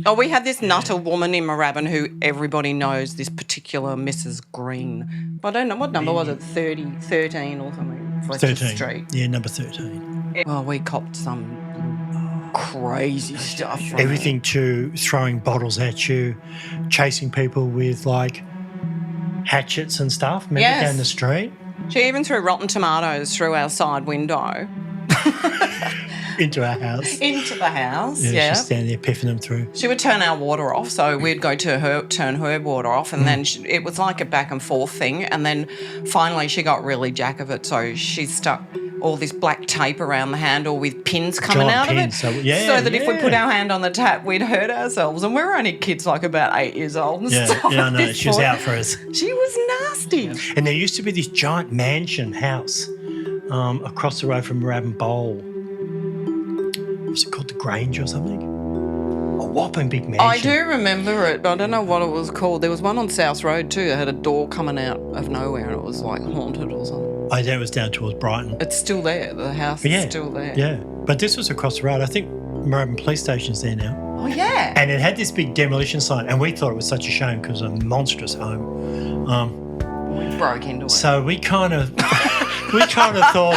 Oh, we had this nutter woman in Moorabbin who everybody knows, this particular Mrs. Green. I don't know, what number was it, 13 or something? Fletcher 13. Street. Yeah, number 13. Oh, we copped some crazy stuff from Everything to throwing bottles at you, chasing people with, like, hatchets and stuff. Remember Yes. down the street? She even threw rotten tomatoes through our side window. Into our house. Into the house, Yeah, yeah. she's standing there piffing them through. She would turn our water off, so we'd go to turn her water off, and then it was like a back and forth thing. And then finally she got really jack of it, so she stuck all this black tape around the handle with pins coming Giant out pins, of it, so that if we put our hand on the tap, we'd hurt ourselves. And we were only kids, like about 8 years old. And Yeah, stuff yeah, I at know. this She was point. out for us. She was nasty. And there used to be this giant mansion house across the road from Moorabbin Bowl. Was it called the Grange or something? A whopping big mansion. I do remember it, but I don't know what it was called. There was one on South Road too that had a door coming out of nowhere, and it was like haunted or something. I think it was down towards Brighton. It's still there. The house Yeah, is still there. Yeah, but this was across the road. I think Moorabbin Police Station's there now. Oh, yeah. And it had this big demolition sign, and we thought it was such a shame because it was a monstrous home. We broke into it. So we kind of thought,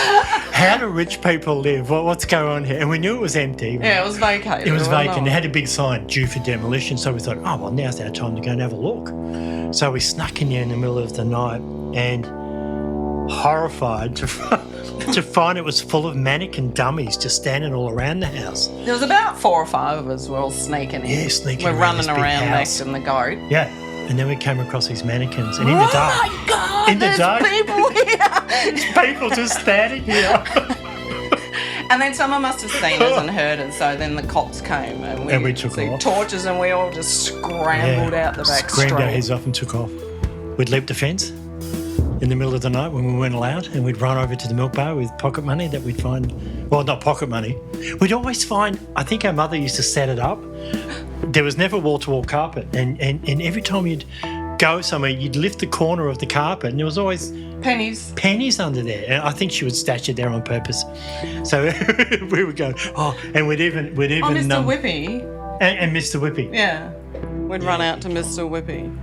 how do rich people live? What's going on here? And we knew it was empty. Yeah, it was vacated. It was vacant. Not. It had a big sign, due for demolition. So we thought, oh, well, now's our time to go and have a look. So we snuck in there in the middle of the night and horrified to find it was full of mannequin dummies just standing all around the house. There was about 4 or 5 of us. We're all sneaking in. Yeah, sneaking We're around running this big around house. next in the goat. Yeah. And then we came across these mannequins. And in the dark, Oh, my God, in the there's dark, people here. there's people just standing here. And then someone must have seen us and heard us, so then the cops came and we took off. torches, and we all just scrambled out the back Screamed our street. heads off and took off. We'd leap the fence in the middle of the night when we weren't allowed, and we'd run over to the milk bar with pocket money that we'd find. Well, not pocket money. We'd always find, I think our mother used to set it up. There was never wall-to-wall carpet, and every time you'd go somewhere, you'd lift the corner of the carpet, and there was always pennies under there. And I think she would stash it there on purpose. So we would go, and we'd even Oh, Mr. Whippy. and Mr. Whippy. Yeah. We'd run out to Mr. Whippy.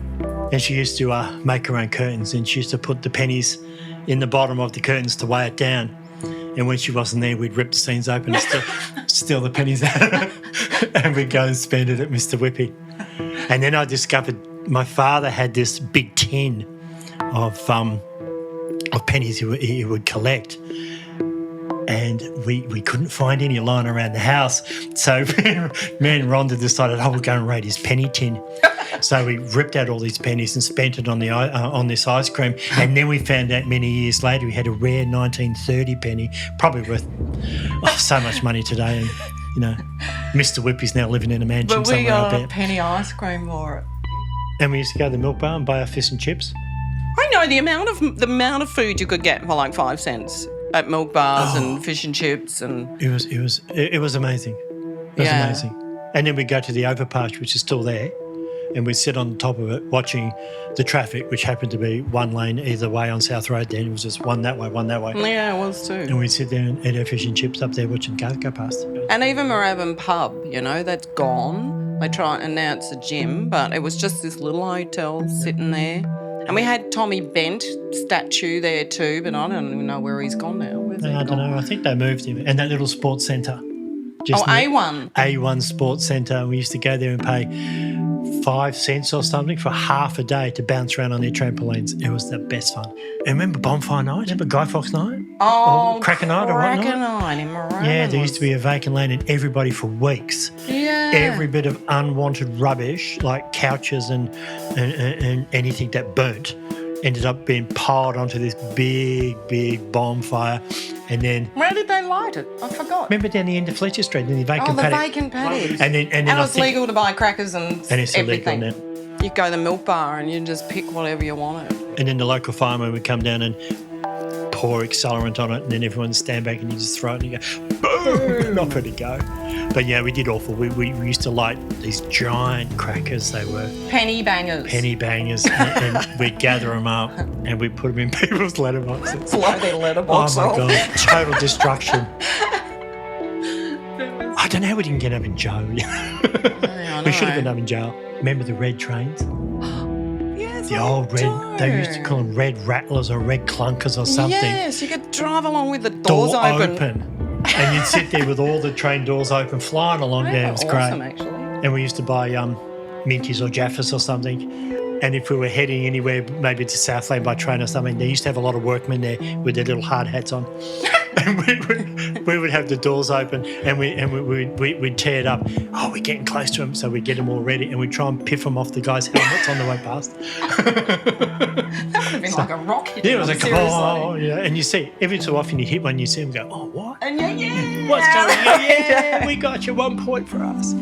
And she used to make her own curtains, and she used to put the pennies in the bottom of the curtains to weigh it down. And when she wasn't there, we'd rip the seams open and steal the pennies out, and we'd go and spend it at Mr. Whippy. And then I discovered my father had this big tin of pennies he would collect. And we couldn't find any lying around the house. So me and Rhonda decided, we'll go and raid his penny tin. So we ripped out all these pennies and spent it on this ice cream. And then we found out many years later we had a rare 1930 penny, probably worth so much money today. And, you know, Mr. Whippy's now living in a mansion But we somewhere, I got a bet. penny ice cream for it. And we used to go to the milk bar and buy our fish and chips. I know the amount of food you could get for like 5 cents at milk bars and fish and chips and. It was amazing. It was amazing. And then we'd go to the overpass, which is still there, and we'd sit on top of it watching the traffic, which happened to be one lane either way on South Road then. It was just one that way, one that way. Yeah, it was too. And we'd sit there and eat our fish and chips up there watching cars go past. And even Moorabbin pub, that's gone. They try and now it's a gym, but it was just this little hotel sitting there. And we had Tommy Bent statue there too, but I don't even know where he's gone now. Where's he I don't gone? know. I think they moved him. And that little sports centre. A1. A1 Sports Centre. We used to go there and pay 5 cents or something for half a day to bounce around on their trampolines. It was the best fun. And remember Bonfire Night? Remember Guy Fawkes Night? Oh, Or Cracker Night or whatnot? Cracker Night in Moorabbin. Yeah, there used to be a vacant land and everybody for weeks. Yeah. Every bit of unwanted rubbish, like couches and anything that burnt, ended up being piled onto this big bonfire. And then, Where did they light it? I forgot. remember down the end of Fletcher Street in the vacant the paddock? vacant paddock. And then And it I was think, legal to buy crackers and it's illegal everything. now. You go to the milk bar and you just pick whatever you wanted. And then the local farmer would come down and pour accelerant on it, and then everyone would stand back and you just throw it and you go, boom, and off it'd go. But yeah, we did awful. We used to light these giant crackers. They were Penny bangers. penny bangers, and we'd gather them up and we'd put them in people's letterboxes. Blow their letterbox Oh my off. God, total destruction. I don't know how we didn't get up in jail. I We should have know. been up in jail. Remember the red trains? Yes, The I old red, they used to do. call them red rattlers or red clunkers or something. Yes, you could drive along with the doors Door open. And you'd sit there with all the train doors open, flying along They there. were It was awesome, great. actually. And we used to buy Minties or Jaffas or something. And if we were heading anywhere, maybe to Southland by train or something, they used to have a lot of workmen there with their little hard hats on. And we would have the doors open and we'd tear it up. Oh, we're getting close to them, so we'd get them all ready and we'd try and piff them off the guys' helmets on the way past. That would have been like a rock hit. Yeah, it was like, seriously. oh, yeah. And you see, every so often you hit one, you see them go, oh, what? And yeah. What's going on? Yeah, we got you, 1 point for us.